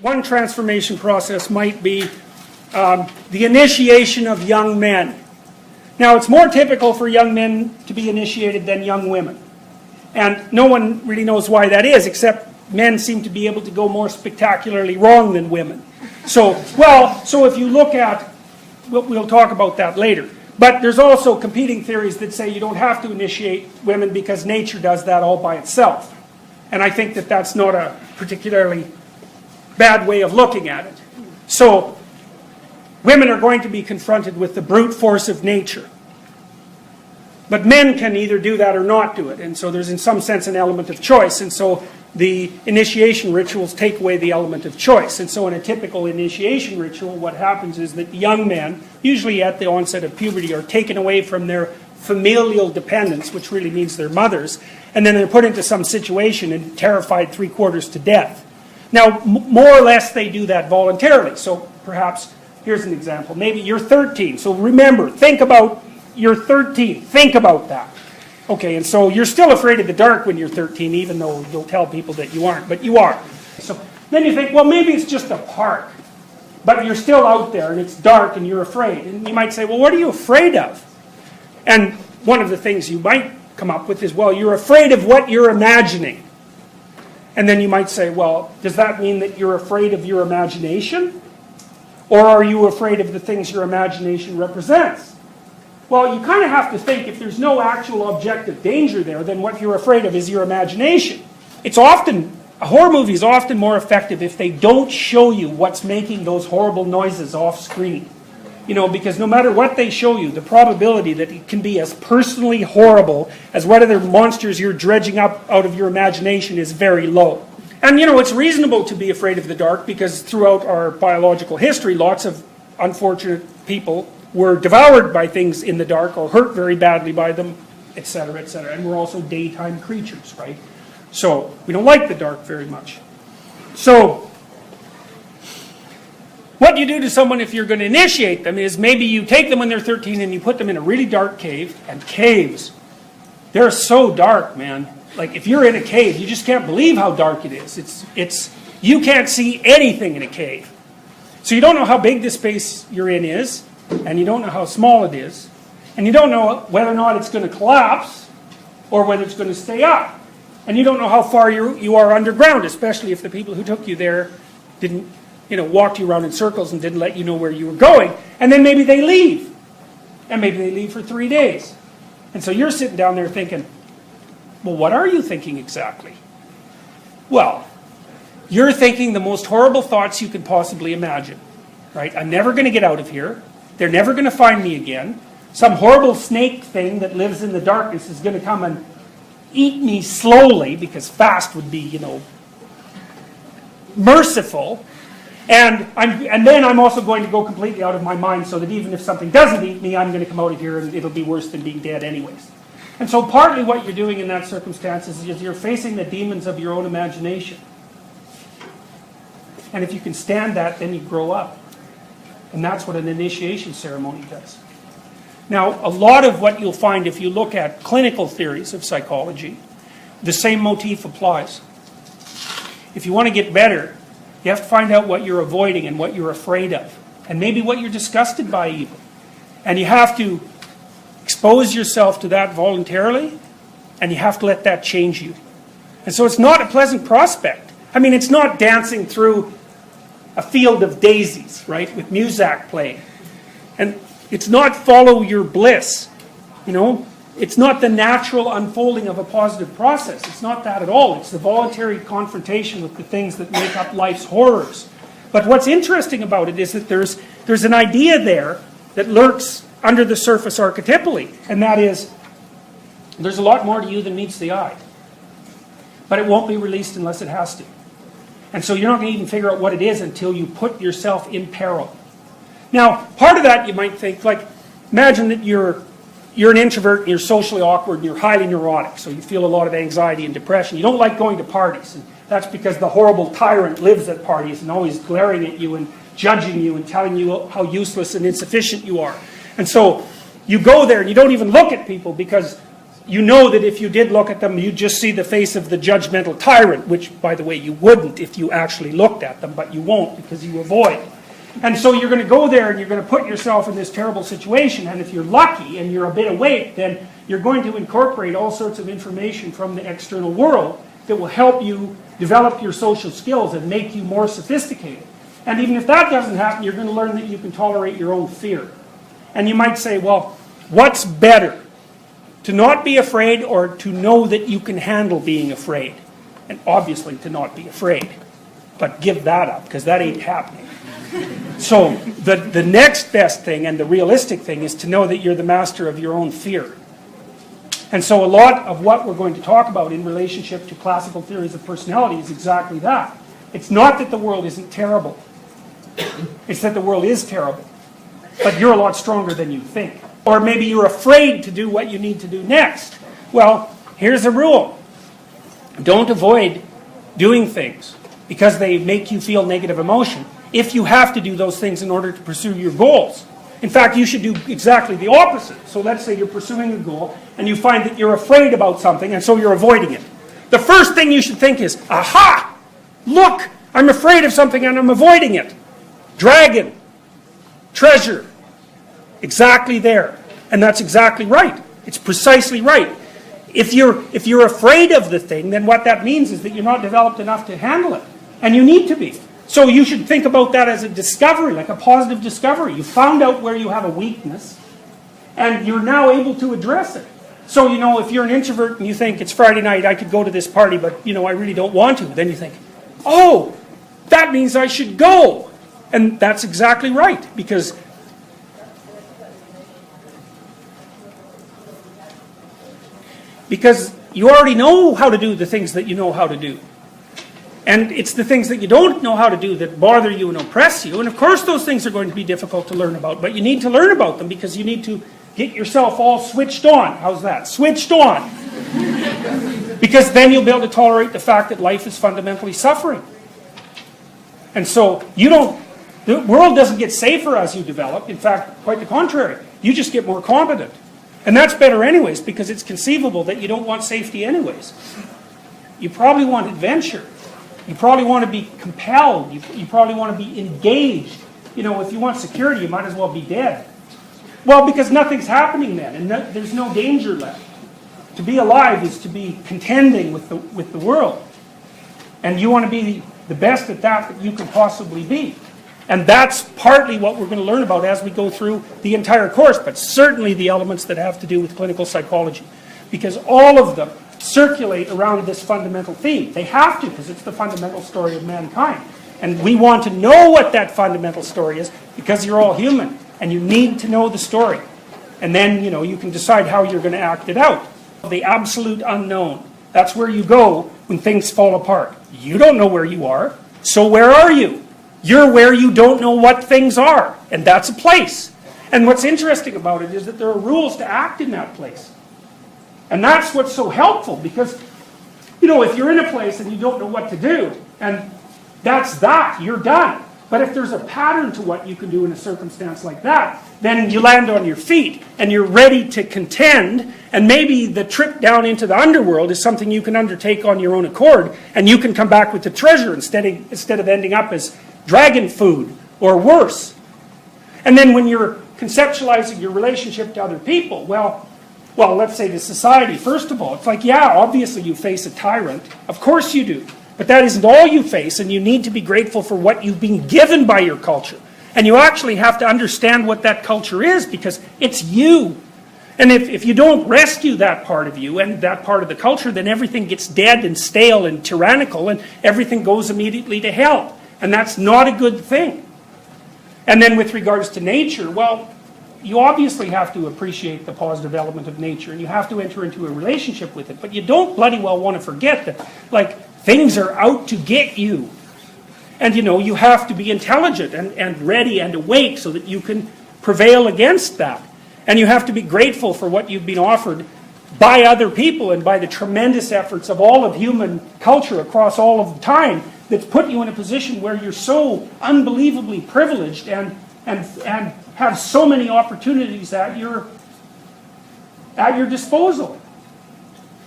one transformation process might be the initiation of young men. Now, it's more typical for young men to be initiated than young women. And no one really knows why that is, except men seem to be able to go more spectacularly wrong than women. So if you look at, we'll talk about that later. But there's also competing theories that say you don't have to initiate women because nature does that all by itself. And I think that that's not a particularly bad way of looking at it. So, women are going to be confronted with the brute force of nature. But men can either do that or not do it. And so there's in some sense an element of choice. And so the initiation rituals take away the element of choice. And so in a typical initiation ritual, what happens is that young men, usually at the onset of puberty, are taken away from their familial dependence, which really means their mothers, and then they're put into some situation and terrified 3/4 to death. Now, more or less they do that voluntarily. So perhaps, here's an example. Maybe you're 13. So remember, think about, you're 13. Think about that. Okay, and so you're still afraid of the dark when you're 13, even though you'll tell people that you aren't, but you are. So then you think, well, maybe it's just a park, but you're still out there and it's dark and you're afraid. And you might say, well, what are you afraid of? And one of the things you might come up with is, well, you're afraid of what you're imagining. And then you might say, well, does that mean that you're afraid of your imagination? Or are you afraid of the things your imagination represents? Well, you kind of have to think, if there's no actual objective danger there, then what you're afraid of is your imagination. It's often, a horror movie is often more effective if they don't show you what's making those horrible noises off screen. You know, because no matter what they show you, the probability that it can be as personally horrible as whatever monsters you're dredging up out of your imagination is very low. And you know, it's reasonable to be afraid of the dark because throughout our biological history, lots of unfortunate people were devoured by things in the dark or hurt very badly by them, etc., etc. And we're also daytime creatures, right? So we don't like the dark very much. So what you do to someone if you're going to initiate them is maybe you take them when they're 13 and you put them in a really dark cave. And caves, they're so dark, man. Like if you're in a cave, you just can't believe how dark it is. You can't see anything in a cave. So you don't know how big the space you're in is, and you don't know how small it is, and you don't know whether or not it's going to collapse or whether it's going to stay up. And you don't know how far you are underground, especially if the people who took you there didn't, walked you around in circles and didn't let you know where you were going. And then maybe they leave. And maybe they leave for 3 days. And so you're sitting down there thinking, well, what are you thinking exactly? Well, you're thinking the most horrible thoughts you could possibly imagine. Right? I'm never going to get out of here. They're never going to find me again. Some horrible snake thing that lives in the darkness is going to come and eat me slowly, because fast would be, merciful. And then I'm also going to go completely out of my mind so that even if something doesn't eat me, I'm going to come out of here and it'll be worse than being dead anyways. And so partly what you're doing in that circumstance is you're facing the demons of your own imagination. And if you can stand that, then you grow up. And that's what an initiation ceremony does. Now, a lot of what you'll find if you look at clinical theories of psychology, the same motif applies. If you want to get better, you have to find out what you're avoiding and what you're afraid of. And maybe what you're disgusted by even. And you have to expose yourself to that voluntarily, and you have to let that change you. And so it's not a pleasant prospect. I mean, it's not dancing through a field of daisies, right, with Muzak playing. And it's not follow your bliss, It's not the natural unfolding of a positive process. It's not that at all. It's the voluntary confrontation with the things that make up life's horrors. But what's interesting about it is that there's an idea there that lurks under the surface archetypally, and that is, there's a lot more to you than meets the eye. But it won't be released unless it has to. And so you're not going to even figure out what it is until you put yourself in peril. Now, part of that you might think, like, imagine that you're an introvert and you're socially awkward and you're highly neurotic, so you feel a lot of anxiety and depression. You don't like going to parties, and that's because the horrible tyrant lives at parties and always glaring at you and judging you and telling you how useless and insufficient you are. And so you go there and you don't even look at people because you know that if you did look at them, you'd just see the face of the judgmental tyrant, which, by the way, you wouldn't if you actually looked at them, but you won't because you avoid. And so you're going to go there and you're going to put yourself in this terrible situation, and if you're lucky and you're a bit awake, then you're going to incorporate all sorts of information from the external world that will help you develop your social skills and make you more sophisticated. And even if that doesn't happen, you're going to learn that you can tolerate your own fear. And you might say, well, what's better? To not be afraid or to know that you can handle being afraid? And obviously to not be afraid. But give that up, because that ain't happening. So the next best thing and the realistic thing is to know that you're the master of your own fear. And so a lot of what we're going to talk about in relationship to classical theories of personality is exactly that. It's not that the world isn't terrible. It's that the world is terrible. But you're a lot stronger than you think. Or maybe you're afraid to do what you need to do next. Well, here's a rule. Don't avoid doing things because they make you feel negative emotion if you have to do those things in order to pursue your goals. In fact, you should do exactly the opposite. So let's say you're pursuing a goal and you find that you're afraid about something and so you're avoiding it. The first thing you should think is, aha! Look, I'm afraid of something and I'm avoiding it. Dragon. Treasure. Exactly there. And that's exactly right. It's precisely right. If you're afraid of the thing, then what that means is that you're not developed enough to handle it. And you need to be. So you should think about that as a discovery, like a positive discovery. You found out where you have a weakness, and you're now able to address it. So, if you're an introvert and you think, it's Friday night, I could go to this party, but, I really don't want to. Then you think, oh, that means I should go. And that's exactly right, because you already know how to do the things that you know how to do. And it's the things that you don't know how to do that bother you and oppress you. And of course those things are going to be difficult to learn about, but you need to learn about them because you need to get yourself all switched on. How's that? Switched on. Because then you'll be able to tolerate the fact that life is fundamentally suffering. And so the world doesn't get safer as you develop. In fact, quite the contrary. You just get more competent. And that's better anyways, because it's conceivable that you don't want safety anyways. You probably want adventure. You probably want to be compelled. You probably want to be engaged. If you want security, you might as well be dead. Well, because nothing's happening then, and there's no danger left. To be alive is to be contending with the world. And you want to be the best at that you can possibly be. And that's partly what we're going to learn about as we go through the entire course, but certainly the elements that have to do with clinical psychology. Because all of them circulate around this fundamental theme. They have to, because it's the fundamental story of mankind. And we want to know what that fundamental story is, because you're all human, and you need to know the story. And then, you can decide how you're going to act it out. The absolute unknown. That's where you go when things fall apart. You don't know where you are, so where are you? You're where you don't know what things are, and that's a place. And what's interesting about it is that there are rules to act in that place. And that's what's so helpful, because, if you're in a place and you don't know what to do, and that's that, you're done. But if there's a pattern to what you can do in a circumstance like that, then you land on your feet, and you're ready to contend, and maybe the trip down into the underworld is something you can undertake on your own accord, and you can come back with the treasure instead of ending up as dragon food, or worse. And then when you're conceptualizing your relationship to other people, well, let's say to society, first of all, it's like, yeah, obviously you face a tyrant. Of course you do. But that isn't all you face, and you need to be grateful for what you've been given by your culture. And you actually have to understand what that culture is, because it's you. And if you don't rescue that part of you and that part of the culture, then everything gets dead and stale and tyrannical, and everything goes immediately to hell. And that's not a good thing. And then with regards to nature, well, you obviously have to appreciate the positive element of nature, and you have to enter into a relationship with it. But you don't bloody well want to forget that, things are out to get you. And, you have to be intelligent and ready and awake so that you can prevail against that. And you have to be grateful for what you've been offered by other people and by the tremendous efforts of all of human culture across all of time that's put you in a position where you're so unbelievably privileged and have so many opportunities at your disposal.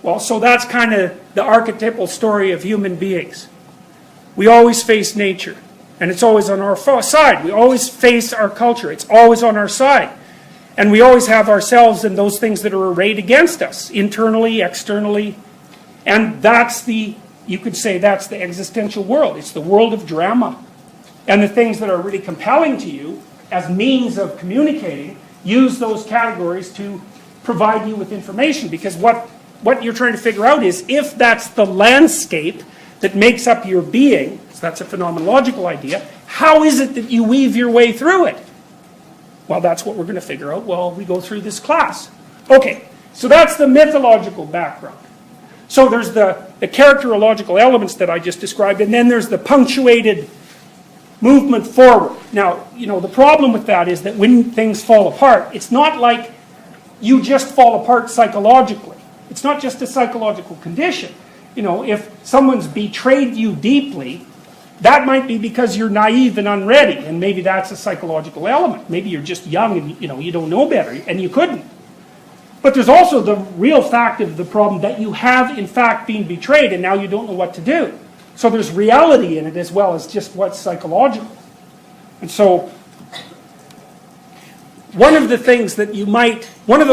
Well, so that's kind of the archetypal story of human beings. We always face nature, and it's always on our side. We always face our culture. It's always on our side. And we always have ourselves and those things that are arrayed against us, internally, externally. And that's the, you could say that's the existential world. It's the world of drama. And the things that are really compelling to you as means of communicating, use those categories to provide you with information. Because what you're trying to figure out is, if that's the landscape that makes up your being, so that's a phenomenological idea, how is it that you weave your way through it? Well, that's what we're going to figure out while we go through this class. Okay, so that's the mythological background. So there's the characterological elements that I just described, and then there's the punctuated movement forward. Now, you know, the problem with that is that when things fall apart, it's not like you just fall apart psychologically. It's not just a psychological condition. You know, if someone's betrayed you deeply, that might be because you're naive and unready, and maybe that's a psychological element. Maybe you're just young and you don't know better, and you couldn't. But there's also the real fact of the problem that you have in fact been betrayed, and now you don't know what to do. So there's reality in it as well as just what's psychological. And so one of the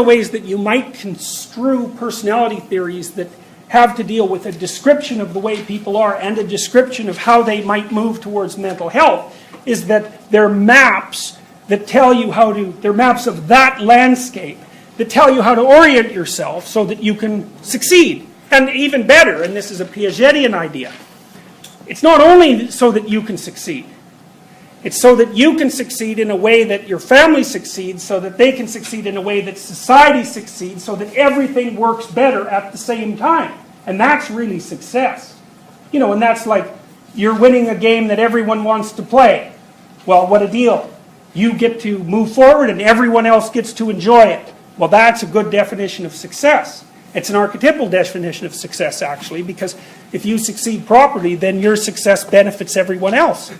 ways that you might construe personality theories that have to deal with a description of the way people are and a description of how they might move towards mental health is that they're maps that tell you how to, they're maps of that landscape that tell you how to orient yourself so that you can succeed. And even better, and this is a Piagetian idea, it's not only so that you can succeed, it's so that you can succeed in a way that your family succeeds, so that they can succeed in a way that society succeeds, so that everything works better at the same time. And that's really success. You know, and that's like, you're winning a game that everyone wants to play. Well, what a deal. You get to move forward and everyone else gets to enjoy it. Well, that's a good definition of success. It's an archetypal definition of success, actually, because if you succeed properly, then your success benefits everyone else.